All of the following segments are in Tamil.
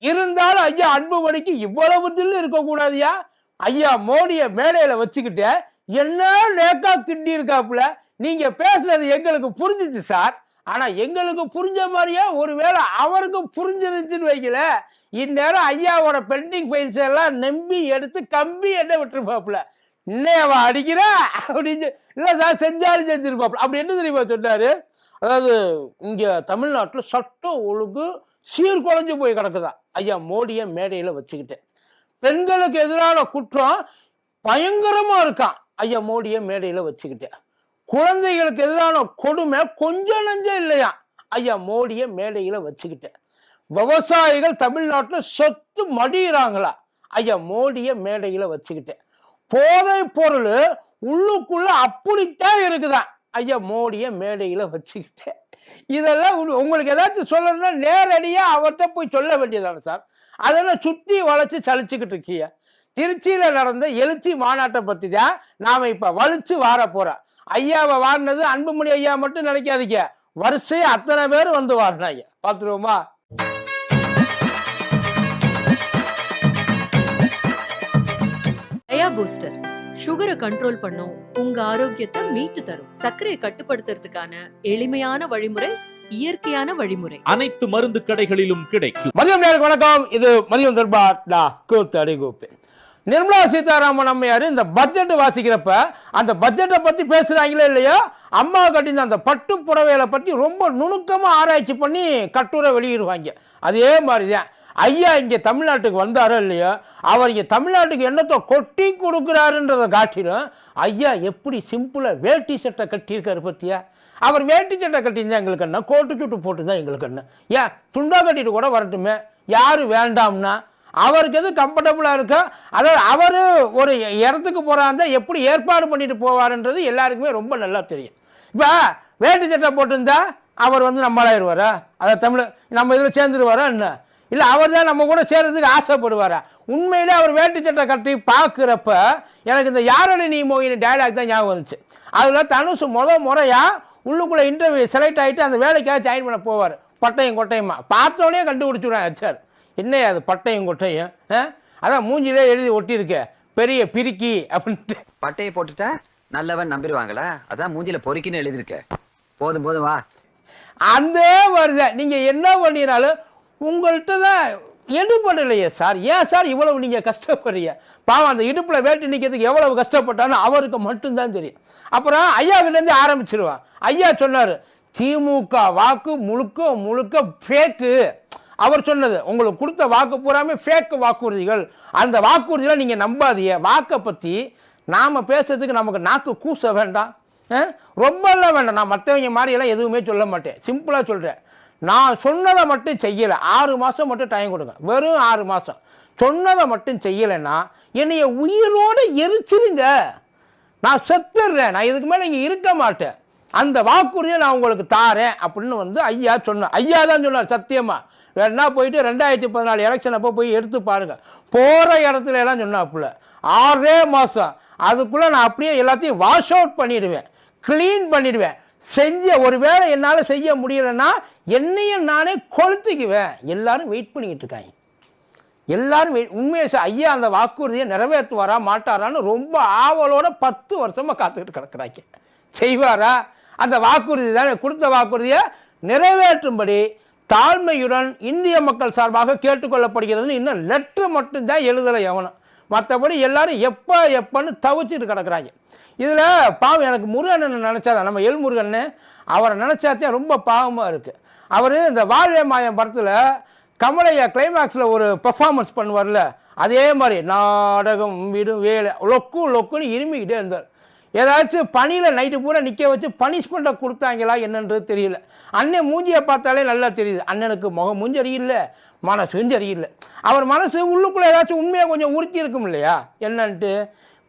இருந்தாலும் ஐயா அன்புமணிக்கு இவ்வளவு தில்லு இருக்கக்கூடாதியா? ஐயா மோடியை மேடையில வச்சுக்கிட்டு என்ன நேக்கா கிண்டி இருக்காப்புல. நீங்க பேசுறது எங்களுக்கு புரிஞ்சிச்சு சார். ஆனா எங்களுக்கு புரிஞ்ச மாதிரியே ஒருவேளை அவருக்கும் புரிஞ்சிருந்துச்சுன்னு வைக்கல, இந்நேரம் ஐயாவோட பெண்டிங் ஃபைல்ஸ் எல்லாம் நம்பி எடுத்து கம்பி என்ன விட்டுருப்பாப்புல. இன்னையவா அடிக்கிற அப்படின்னு. இல்ல சார் செஞ்சாலும் செஞ்சிருப்பாப்புல. அப்படி என்ன தெரியுமா சொன்னாரு? அதாவது இங்க தமிழ்நாட்டுல சட்டம் ஒழுங்கு சீர்குலைஞ்சு போய் கிடக்குதா ஐயா மோடியை மேடையில வச்சுக்கிட்டு. பெண்களுக்கு எதிரான குற்றம் பயங்கரமா இருக்கான் ஐயா மோடியை மேடையில வச்சுக்கிட்டு. குழந்தைகளுக்கு எதிரான கொடுமை கொஞ்சம் நஞ்சம் இல்லையா ஐயா மோடியை மேடையில வச்சுக்கிட்டு. விவசாயிகள் தமிழ்நாட்டில் சொத்து மடியிறாங்களா ஐயா மோடியை மேடையில வச்சுக்கிட்டு. போதை பொருள் உள்ளுக்குள்ள அப்படித்தான் இருக்குதான் ஐயா மோடியை மேடையில வச்சுக்கிட்டு. இதெல்லாம் உங்களுக்கு ஏதாச்சும் சொல்லணும்னா நேரடியா அவர்கிட்ட போய் சொல்ல வேண்டியதான சார். அதெல்லாம் சுத்தி வளைச்சு சலிச்சுக்கிட்டு இருக்கீங்க. திருச்சியில நடந்த எழுச்சி மாநாட்டை பத்தி தான் நாம இப்ப வலிச்சு வார போறோம். ஐயாவை வாரினது அன்புமணி ஐயா மட்டும் நினைக்காதீங்க, வரிசையா அத்தனை பேர் வந்து வாரினாங்க. பாத்துருவோமா? பூஸ்டர் சுகரை கண்ட்ரோல் பண்ணும், உங்க ஆரோக்கியத்தை மீட்டு தரும். சர்க்கரையை கட்டுப்படுத்துறதுக்கான எளிமையான வழிமுறை, இயற்கையான வழிமுறை. அனைத்து மருந்து கடைகளிலும் கிடைக்கும். மதியம் நேரம் வணக்கம். இது மதியம் தர்பார். நிர்மலா சீதாராமன் அம்மையார் இந்த பட்ஜெட் வாசிக்கிறப்ப அந்த பட்ஜெட்டை பத்தி பேசுறாங்களே இல்லையோ, அம்மா கட்டின அந்த பட்டு புடவைகளை பற்றி ரொம்ப நுணுக்கமா ஆராய்ச்சி பண்ணி கட்டுரை வெளியிடுவாங்க. அதே மாதிரிதான் ஐயா இங்கே தமிழ்நாட்டுக்கு வந்தாரோ இல்லையோ, அவர் இங்கே தமிழ்நாட்டுக்கு என்னத்தை கொட்டி கொடுக்குறாருன்றதை காட்டிலும் ஐயா எப்படி சிம்பிளா வேட்டி சட்டை கட்டியிருக்காரு பத்தியா. அவர் வேட்டி சட்டை கட்டியிருந்தா எங்களுக்கு என்ன, கோட்டு சுட்டு போட்டுதான் எங்களுக்கு என்ன, ஏன் துண்டா கட்டிட்டு கூட வரட்டுமே, யாரு வேண்டாம்னா. அவருக்கு எது கம்ஃபர்டபுளாக இருக்கோ, அதாவது அவர் ஒரு இடத்துக்கு போகிறாருந்தா எப்படி ஏற்பாடு பண்ணிட்டு போவாருன்றது எல்லாருக்குமே ரொம்ப நல்லா தெரியும். இப்போ வேட்டி சட்டை போட்டிருந்தா அவர் வந்து நம்மளாயிருவாரா, அதை தமிழ் நம்ம இதில் சேர்ந்துருவாரா என்ன, இல்லை அவர் தான் நம்ம கூட சேர்றதுக்கு ஆசைப்படுவாரா? உண்மையிலே அவர் வேட்டி சட்டை கட்டி பார்க்குறப்ப எனக்கு இந்த யாரடி நீ மோகினி டயலாக் தான் ஞாபகம் வந்துச்சு. அதில் தனுஷ் முறையாக உள்ளுக்குள்ளே இன்டர்வியூ செலக்ட் ஆகிட்டு அந்த வேலைக்காக ஜாயின் பண்ண போவார். பட்டையும் கொட்டையுமா பார்த்தோன்னே கண்டுபிடிச்சிடுவேன் சார். என்னையா அது பட்டையும் கொட்டையும், அதான் மூஞ்சிலே எழுதி ஒட்டியிருக்க பெரிய பிரிக்கி அப்படின்ட்டு. பட்டையை போட்டுட்டா நல்லவன் நம்பிடுவாங்களா, அதான் மூஞ்சில பொறுக்கின்னு எழுதியிருக்க. போதும் போதும் வா. அந்த வருஷம் நீங்க என்ன பண்ணினாலும் உங்கள்கிட்ட தான் எடுபடலையே சார். ஏன் சார் இவ்வளவு நீங்க கஷ்டப்படுறீங்க? பாவம் அந்த இடுப்புல வேட்டி நிற்கிறதுக்கு எவ்வளவு கஷ்டப்பட்டாலும் அவருக்கு மட்டும்தான் தெரியும். அப்புறம் ஐயா கிட்ட இருந்து ஆரம்பிச்சிருவான். ஐயா சொன்னாரு திமுக வாக்கு முழுக்க முழுக்க ஃபேக்கு. அவர் சொன்னது உங்களுக்கு கொடுத்த வாக்கு பூராமே ஃபேக் வாக்குறுதிகள். அந்த வாக்குறுதிகளை நீங்க நம்பாதீங்க. வாக்கை பத்தி நாம பேசுறதுக்கு நமக்கு நாக்கு கூச வேண்டாம், ரொம்ப எல்லாம் வேண்டாம். நான் மற்றவங்க மாதிரியெல்லாம் எதுவுமே சொல்ல மாட்டேன், சிம்பிளா சொல்றேன். நான் சொன்னதை மட்டும் செய்யலை, 6 மாதம் மட்டும் டைம் கொடுங்க, வெறும் 6 மாதம். சொன்னதை மட்டும் செய்யலைன்னா என்னைய உயிரோடு எரிச்சிருங்க, நான் செத்துடுறேன், நான் இதுக்கு மேலே இங்கே இருக்க மாட்டேன், அந்த வாக்குறுதியை நான் உங்களுக்கு தாரேன் அப்படின்னு வந்து ஐயா சொன்னார். ஐயா தான் சொன்னார் சத்தியமா. வேணா போயிட்டு 2014 எலெக்ஷன் அப்போ போய் எடுத்து பாருங்க. போகிற இடத்துல எல்லாம் சொன்னாப்புல 6 மாதம் அதுக்குள்ளே நான் அப்படியே எல்லாத்தையும் வாஷ் அவுட் பண்ணிடுவேன், கிளீன் பண்ணிடுவேன். செஞ்ச ஒரு வேளை என்னால் செய்ய முடியலைன்னா என்னையும் நானே கொளுத்திக்குவேன். எல்லாரும் வெயிட் பண்ணிக்கிட்டு இருக்காங்க. எல்லாரும் உண்மையை ஐயா அந்த வாக்குறுதியை நிறைவேற்றுவாரா மாட்டாரான்னு ரொம்ப ஆவலோட 10 வருஷமா காத்துக்கிட்டு கிடக்குறாங்க. செய்வாரா? அந்த வாக்குறுதி தானே, கொடுத்த வாக்குறுதியை நிறைவேற்றும்படி தாழ்மையுடன் இந்திய மக்கள் சார்பாக கேட்டுக்கொள்ளப்படுகிறதுன்னு இன்னும் லெட்ரு மட்டும்தான் எழுதலை எவனும். மற்றபடி எல்லாரும் எப்பன்னு தவிச்சிட்டு கிடக்குறாங்க. இதில் பாவம் எனக்கு முருகன் நினச்சாதான், நம்ம எல்முருகன் அவரை நினச்சாத்தான் ரொம்ப பாவமாக இருக்குது. அவர் இந்த வாழ்வே மாயம் படத்தில் கமலையா கிளைமேக்ஸில் ஒரு பெர்ஃபார்மன்ஸ் பண்ணுவார்ல, அதே மாதிரி நாடகம் விடும் வேலை லொக்குன்னு இருமிக்கிட்டே இருந்தார். ஏதாச்சும் பனியில் நைட்டு பூரா நிற்க வச்சு பனிஷ்மெண்ட்டை கொடுத்தாங்களா என்னன்றது தெரியல. அண்ணன் மூஞ்சியை பார்த்தாலே நல்லா தெரியுது, அண்ணனுக்கு முகம் மூஞ்சி அறியில்லை, மனசு அறியில்லை. அவர் மனசு உள்ளுக்குள்ளே ஏதாச்சும் உண்மையாக கொஞ்சம் உறுத்தி இருக்கும் இல்லையா என்னன்ட்டு.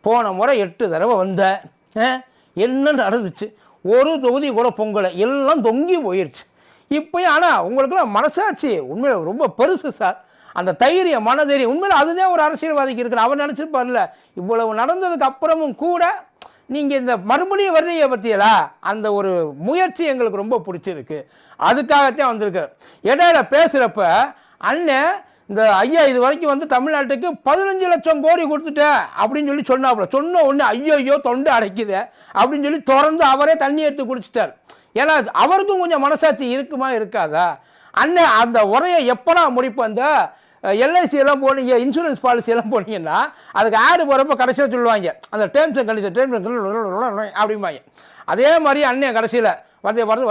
போன முறை 8 தடவை வந்த என்ன நடந்துச்சு, ஒரு தொகுதி கூட பொங்கலை, எல்லாம் தொங்கி போயிடுச்சு. இப்போயும் ஆனால் உங்களுக்குலாம் மனசாட்சி உண்மையில் ரொம்ப பெருசு சார். அந்த தைரியம் மனதைரியம் உண்மையில் அதுதான் ஒரு அரசியல்வாதிக்கு இருக்குன்னு அவர் நினச்சிருப்பார்ல. இவ்வளவு நடந்ததுக்கு அப்புறமும் கூட நீங்கள் இந்த மறுபடியும் வர்றீங்க பற்றியலா, அந்த ஒரு முயற்சி எங்களுக்கு ரொம்ப பிடிச்சிருக்கு. அதுக்காகத்தான் வந்திருக்கார். இடையில பேசுகிறப்ப அண்ணன் இந்த ஐயா இது வரைக்கும் வந்து தமிழ்நாட்டுக்கு 15 லட்சம் கோடி கொடுத்துட்டேன் அப்படின்னு சொல்லி சொன்னாப்புல. சொன்ன உடனே ஐயோ தொண்டை அடைக்குது அப்படின்னு சொல்லி திறந்து அவரே தண்ணி எடுத்து குடிச்சிட்டார். ஏன்னா அவருக்கும் கொஞ்சம் மனசாட்சி இருக்குமா இருக்காதா? அண்ணன் அந்த உரையை எப்படா முடிப்போம்? அந்த எல்ஐசி எல்லாம் போனீங்க, இன்சூரன்ஸ் பாலிசி எல்லாம் போனீங்கன்னா அதுக்கு ஆடு போகிறப்ப கடைசியாக சொல்லுவாங்க அந்த டேர்ம்ஸ் அண்ட் கண்டிஷன் அப்படிம்பாங்க. அதே மாதிரி அண்ணன் கடைசியில் வந்தே பாரு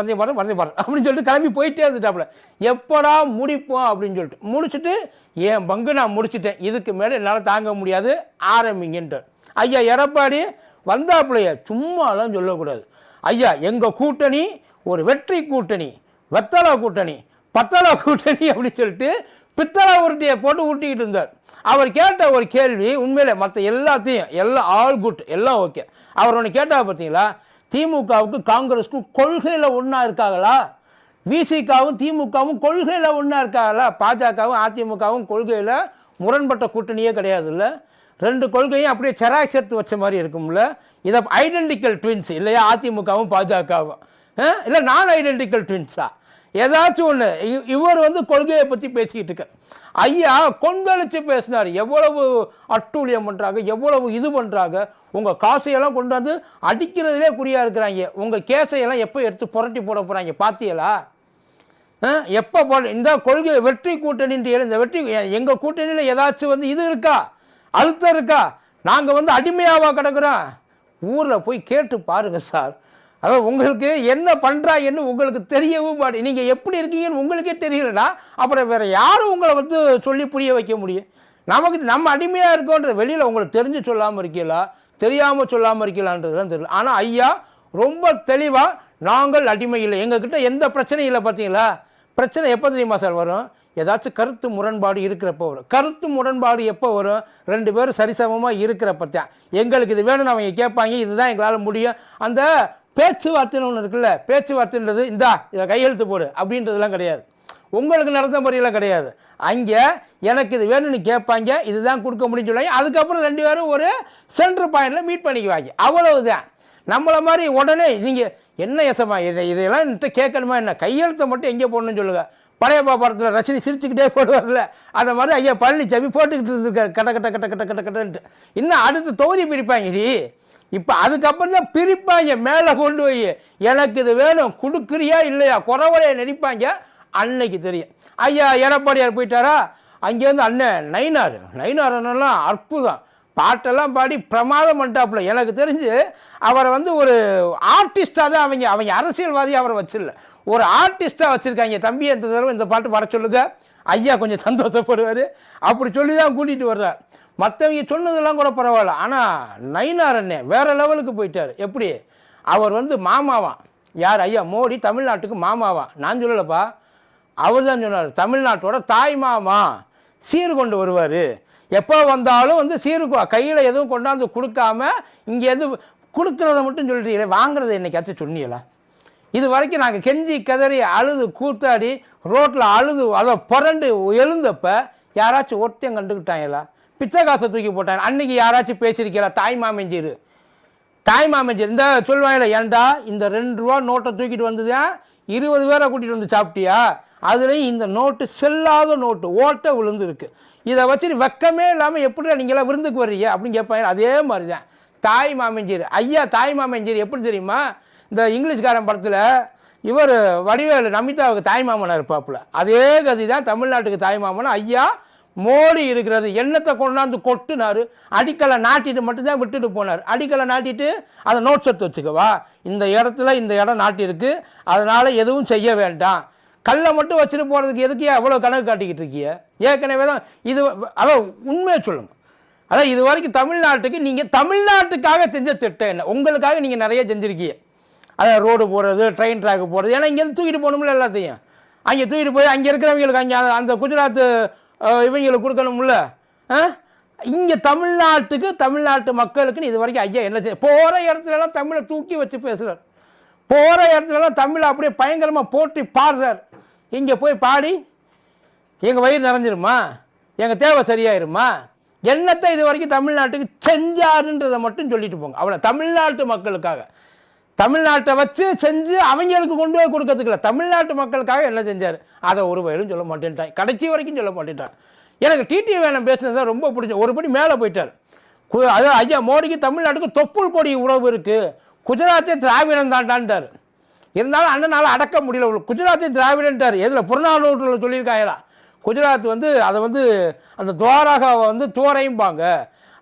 அப்படின்னு சொல்லிட்டு கிளம்பி போயிட்டே இருந்துட்டாப்புல. எப்படா முடிப்போம் அப்படின்னு சொல்லிட்டு முடிச்சுட்டு என் பங்கு நான் முடிச்சுட்டேன், இதுக்கு மேலே என்னால் தாங்க முடியாது ஆரம்பிங்கன்ட்டு ஐயா எடப்பாடி வந்தாப்புலையே. சும்மாலாம் சொல்லக்கூடாது. ஐயா எங்கள் கூட்டணி ஒரு வெற்றி கூட்டணி, வெத்தலை கூட்டணி, பத்தலை கூட்டணி அப்படின்னு சொல்லிட்டு பித்தளை உருட்டியை போட்டு ஊட்டிக்கிட்டு இருந்தார். அவர் கேட்ட ஒரு கேள்வி உண்மையிலே மற்ற எல்லாத்தையும் எல்லாம் ஆல் குட் எல்லாம் ஓகே. அவர் ஒன்று கேட்டால் பார்த்தீங்களா, திமுகவுக்கு காங்கிரஸுக்கும் கொள்கையில் ஒன்றா இருக்காங்களா? விசிகாவும் திமுகவும் கொள்கையில் ஒன்றா இருக்காங்களா? பாஜகவும் அதிமுகவும் கொள்கையில் முரண்பட்ட கூட்டணியே கிடையாது இல்லை. ரெண்டு கொள்கையும் அப்படியே செராக்ஸ் எடுத்து வச்ச மாதிரி இருக்கும்ல. இதை ஐடென்டிக்கல் ட்வின்ஸ் இல்லையா அதிமுகவும் பாஜகவும்? இல்லை நான் ஐடென்டிக்கல் ட்வின்ஸா? ஏதாச்சும் ஒன்று. இவர் வந்து கொள்கையை பற்றி பேசிக்கிட்டு இருக்க. ஐயா கொந்தளிச்சு பேசினார். எவ்வளவு அட்டூழியம் பண்ணுறாங்க, எவ்வளவு இது பண்ணுறாங்க, உங்கள் காசையெல்லாம் கொண்டு வந்து அடிக்கிறதுலே குறியாக இருக்கிறாங்க, உங்கள் கேஸையெல்லாம் எப்போ எடுத்து புரட்டி போட போகிறாங்க பார்த்தியலா? எப்போ போட இந்த கொள்கை வெற்றி கூட்டணின்ற இந்த வெற்றி எங்கள் கூட்டணியில் ஏதாச்சும் வந்து இது இருக்கா, அழுத்தம் இருக்கா? நாங்கள் வந்து அடிமையாவா கிடக்குறோம்? ஊரில் போய் கேட்டு பாருங்கள் சார். அதாவது உங்களுக்கு என்ன பண்ணுறாங்கன்னு உங்களுக்கு தெரியவும் மாட்டேன். நீங்கள் எப்படி இருக்கீங்கன்னு உங்களுக்கே தெரியலன்னா அப்புறம் வேறு யாரும் உங்களை வந்து சொல்லி புரிய வைக்க முடியும்? நமக்கு நம்ம அடிமையாக இருக்கோன்றது வெளியில் உங்களுக்கு தெரிஞ்சு சொல்லாமல் இருக்கீங்களா, தெரியாமல் சொல்லாமல் இருக்கலான்றதுலாம் தெரியல. ஆனால் ஐயா ரொம்ப தெளிவாக நாங்கள் அடிமை இல்லை, எங்ககிட்ட எந்த பிரச்சனையும் இல்லை. பார்த்தீங்களா, பிரச்சனை எப்போ தெரியுமா சார் வரும்? ஏதாச்சும் கருத்து முரண்பாடு இருக்கிறப்போ வரும். கருத்து முரண்பாடு எப்போ வரும்? ரெண்டு பேரும் சரிசமமாக இருக்கிறப்ப தான். எங்களுக்கு இது வேணும்னு அவங்க கேட்பாங்க, இதுதான் எங்களால் முடியும். அந்த பேச்சுவார்த்தைன்னு ஒன்று இருக்குல்ல, பேச்சுவார்த்தைன்றது இந்தா இதை கையெழுத்து போடு அப்படின்றதுலாம் கிடையாது. உங்களுக்கு நடந்த முறையெல்லாம் கிடையாது. அங்கே எனக்கு இது வேணும்னு கேட்பாங்க, இதுதான் கொடுக்க முடியும்னு சொல்லுவாங்க. அதுக்கப்புறம் ரெண்டு பேரும் ஒரு சென்டர் பாயிண்டில் மீட் பண்ணிக்குவாங்க, அவ்வளவுதான். நம்மளை மாதிரி உடனே நீங்கள் என்ன எசமா இதையெல்லாம் என்கிட்ட கேட்கணுமா என்ன, கையெழுத்தை மட்டும் எங்கே போடணும்னு சொல்லுங்கள். படையப்பா படத்தில் ரசினி சிரிச்சுக்கிட்டே போடுவார்ல, அந்த மாதிரி ஐயா பழனிசாமி போட்டுக்கிட்டு இருக்கார் கட்ட கட்ட கட்ட கட்ட கட்ட கட்டன்ட்டு. இன்னும் அடுத்து தொகுதி பிரிப்பாங்க. இப்போ அதுக்கப்புறம் தான் பிரிப்பாங்க, மேலே கொண்டு போய் எனக்கு இது வேணும் கொடுக்குறியா இல்லையா குறவரையை நடிப்பாங்க. அன்னைக்கு தெரியும். ஐயா எடப்பாடியார் போயிட்டாரா, அங்கேருந்து அண்ணன் நயினார் அண்ணெல்லாம் அற்புதம் பாட்டெல்லாம் பாடி பிரமாதம் பண்ணிட்டாப்புல. எனக்கு தெரிஞ்சு அவரை வந்து ஒரு ஆர்டிஸ்டாக தான் அவங்க அரசியல்வாதி அவரை வச்சிடல, ஒரு ஆர்டிஸ்டாக வச்சுருக்காங்க. தம்பி இந்த தடவை இந்த பாட்டு பாட சொல்லுங்க, ஐயா கொஞ்சம் சந்தோஷப்படுவார். அப்படி சொல்லி தான் கூட்டிகிட்டு வர்றார். மற்றவங்க சொன்னதெல்லாம் கூட பரவாயில்ல. ஆனால் நயினார் அண்ணன் வேறு லெவலுக்கு போயிட்டார். எப்படி? அவர் வந்து மாமாவான். யார்? ஐயா மோடி தமிழ்நாட்டுக்கு மாமாவான். நான் சொல்லலப்பா, அவர் தான் சொன்னார். தமிழ்நாட்டோட தாய் மாமா, சீர் கொண்டு வருவார். எப்போ வந்தாலும் வந்து சீரு கையில் எதுவும் கொண்டாந்து கொடுக்காம இங்கேருந்து கொடுக்குறத மட்டும் சொல்லிட்டீங்களே, வாங்குறத என்னைக்காச்சும் சொன்னீங்களா? இது வரைக்கும் நாங்கள் கெஞ்சி கதறி அழுது கூத்தாடி ரோட்டில் அழுது அதை புரண்டு எழுந்தப்போ யாராச்சும் ஒருத்தையும் கண்டுக்கிட்டாங்களா? பிச்சை காசை தூக்கி போட்டாங்க. அன்றைக்கி யாராச்சும் பேசியிருக்கீங்களா? தாய்மாமஞ்சீர் இந்த சொல்லுவாங்களே, ஏன்டா இந்த 2 ரூபா நோட்டை தூக்கிட்டு வந்ததுதான் 20 பேரை கூட்டிகிட்டு வந்து சாப்பிட்டியா? அதுலேயும் இந்த நோட்டு செல்லாத நோட்டு ஓட்டை விழுந்துருக்கு. இதை வச்சுட்டு வெக்கமே இல்லாமல் எப்படி நீங்களாம் விருந்துக்கு வர்றீங்க அப்படின்னு கேட்பாங்க. அதே மாதிரி தான் தாய் மாமஞ்சீர். ஐயா தாய் மாமஞ்சீர் எப்படி தெரியுமா? இந்த இங்கிலீஷ்காரன் படத்தில் இவர் வடிவேலு நமிதாவுக்கு தாய்மாமனாக இருப்பாப்புல, அதே கதி தான் தமிழ்நாட்டுக்கு தாய்மாமனா ஐயா மோடி இருக்கிறது. எண்ணத்தை கொண்டாந்து கொட்டுனார், அடிக்கலை நாட்டிட்டு மட்டும்தான் விட்டுட்டு போனார். அடிக்கலை நாட்டிட்டு அதை நோட்ஸ் எடுத்து வச்சுக்கவா, இந்த இடத்துல இந்த இடம் நாட்டிருக்கு, அதனால் எதுவும் செய்ய வேண்டாம். கல்லை மட்டும் வச்சுட்டு போகிறதுக்கு எதுக்கு அவ்வளோ கணக்கு காட்டிக்கிட்டு இருக்கிய? ஏற்கனவே தான் இது. அதான் உண்மையை சொல்லுங்கள். அதான் இது வரைக்கும் தமிழ்நாட்டுக்கு நீங்கள் தமிழ்நாட்டுக்காக செஞ்ச திட்டம் என்ன? உங்களுக்காக நீங்கள் நிறைய செஞ்சுருக்கீங்க. அதான் ரோடு போகிறது, ட்ரெயின் ட்ராக்கு போகிறது. ஏன்னா இங்கேருந்து தூக்கிட்டு போகணும்ல எல்லாத்தையும். அங்கே தூக்கிட்டு போய் அங்கே இருக்கிறவங்களுக்கு அங்கே அந்த குஜராத்து இவங்களுக்கு கொடுக்கணும்ல. இங்கே தமிழ்நாட்டுக்கு தமிழ்நாட்டு மக்களுக்குன்னு இது வரைக்கும் ஐயா என்ன செய்ய? போகிற இடத்துலலாம் தமிழை தூக்கி வச்சு பேசுகிறார். போகிற இடத்துலலாம் தமிழை அப்படியே பயங்கரமாக போட்டி பாடுறார். இங்கே போய் பாடி எங்கள் வயிறு நிறைஞ்சிருமா, எங்கள் தேவை சரியாயிருமா? என்னத்தை இது வரைக்கும் தமிழ்நாட்டுக்கு செஞ்சாருன்றதை மட்டும் சொல்லிட்டு போங்க. அவ்வளோ தமிழ்நாட்டு மக்களுக்காக, தமிழ்நாட்டை வச்சு செஞ்சு அவங்களுக்கு கொண்டு போய் கொடுக்கறதுக்குல தமிழ்நாட்டு மக்களுக்காக என்ன செஞ்சார் அதை ஒரு வயலும் சொல்ல மாட்டேன்ட்டான். கடைசி வரைக்கும் சொல்ல மாட்டேன்ட்டான். எனக்கு டிடி வேணம் பேசுனது தான் ரொம்ப பிடிச்ச ஒருபடி மேலே போயிட்டார். அதாவது ஐயா மோடிக்கு தமிழ்நாட்டுக்கு தொப்புள் கொடி உறவு இருக்குது, குஜராத்தே திராவிடம் தாண்டான்ட்டார். இருந்தாலும் அண்ணனால் அடக்க முடியல. குஜராத்தே திராவிடன்ட்டார். எதில் புறநானூற்றில் சொல்லியிருக்காங்களா? குஜராத் வந்து அதை வந்து அந்த துவாரகாவை வந்து தோரையும்பாங்க.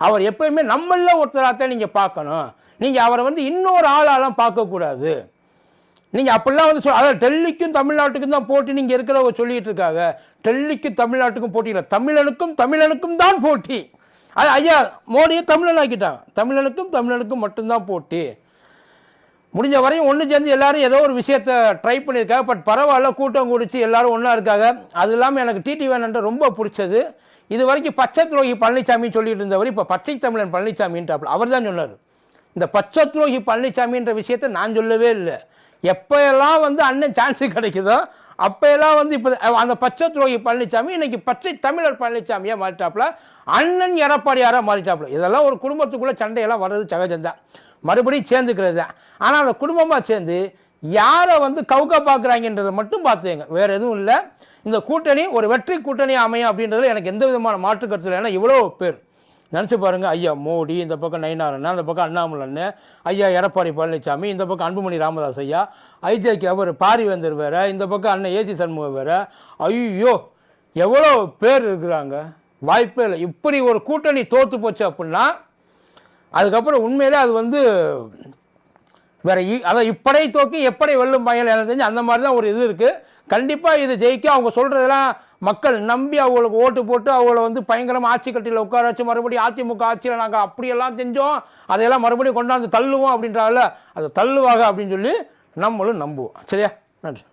அவர் எப்பயுமே நம்மள ஒருத்தராகத்தான் நீங்கள் பார்க்கணும். நீங்கள் அவரை வந்து இன்னொரு ஆளாலாம் பார்க்கக்கூடாது. நீங்கள் அப்படிலாம் வந்து அதாவது டெல்லிக்கும் தமிழ்நாட்டுக்கும் தான் போட்டி நீங்கள் இருக்கிறவங்க சொல்லிகிட்டு இருக்காங்க. டெல்லிக்கும் தமிழ்நாட்டுக்கும் போட்டி இல்லை, தமிழனுக்கும் தான் போட்டி. அது ஐயா மோடியை தமிழன் ஆக்கிட்டாங்க. தமிழனுக்கும் மட்டும்தான் போட்டி. முடிஞ்ச வரையும் ஒன்று சேர்ந்து எல்லாரும் ஏதோ ஒரு விஷயத்தை ட்ரை பண்ணியிருக்காங்க. பட் பரவாயில்ல, கூட்டம் கூடிச்சு எல்லாரும் ஒன்றா இருக்காங்க. அது இல்லாமல் எனக்கு டிடி வேணன்ட்டு ரொம்ப பிடிச்சது, இது வரைக்கும் பச்சை துரோகி பழனிசாமின்னு சொல்லிட்டு இருந்தவர் இப்போ பச்சை தமிழன் பழனிசாமின்ட்டாப்புல. அவர் தான் சொன்னார். இந்த பச்சை துரோகி பழனிசாமின்ற விஷயத்தை நான் சொல்லவே இல்லை. எப்போயெல்லாம் வந்து அண்ணன் சான்ஸு கிடைக்குதோ அப்போயெல்லாம் வந்து இப்போ அந்த பச்சை துரோகி பழனிசாமி இன்னைக்கு பச்சை தமிழர் பழனிசாமியாக மாறிட்டாப்புல, அண்ணன் எடப்பாடியாராக மாறிட்டாப்புல. இதெல்லாம் ஒரு குடும்பத்துக்குள்ளே சண்டையெல்லாம் வர்றது சகஜம்தான், மறுபடியும் சேர்ந்துக்கிறது தான். ஆனால் அந்த குடும்பமாக சேர்ந்து யாரை வந்து கவுக்க பார்க்குறாங்கன்றதை மட்டும் பார்த்துங்க, வேறு எதுவும் இல்லை. இந்த கூட்டணி ஒரு வெற்றி கூட்டணி அமையும் அப்படின்றதுல எனக்கு எந்த விதமான மாற்று கருத்து இல்லை. ஏன்னா இவ்வளோ பேர் நினச்சி பாருங்கள், ஐயா மோடி, இந்த பக்கம் நயினாரண்ணா, அந்த பக்கம் அண்ணாமலை, ஐயா எடப்பாடி பழனிசாமி, இந்த பக்கம் அன்புமணி ராமதாஸ் ஐயா, ஐஜேகே அவர் பாரிவேந்தர் வேறு, இந்த பக்கம் அண்ணன் ஏசி சண்முகம் வேறு. ஐயோ எவ்வளோ பேர் இருக்கிறாங்க, வாய்ப்பே இல்லை. இப்படி ஒரு கூட்டணி தோற்று போச்சு அப்படின்னா அதுக்கப்புறம் உண்மையிலே அது வந்து வேற அதை இப்படை தோக்கி எப்படி வெல்லும் பயல் எனக்கு தெரிஞ்சு அந்த மாதிரி தான் ஒரு இது இருக்குது. கண்டிப்பாக இது ஜெயிக்க அவங்க சொல்கிறதெல்லாம் மக்கள் நம்பி அவங்களுக்கு ஓட்டு போட்டு அவங்கள வந்து பயங்கரமாக ஆட்சி கட்டியில் உட்கார வச்சு மறுபடியும் அதிமுக ஆட்சியில் நாங்கள் அப்படியெல்லாம் செஞ்சோம், அதையெல்லாம் மறுபடியும் கொண்டாந்து தள்ளுவோம் அப்படின்றால அதை தள்ளுவாங்க அப்படின்னு சொல்லி நம்மளும் நம்புவோம். சரியா? நன்றி.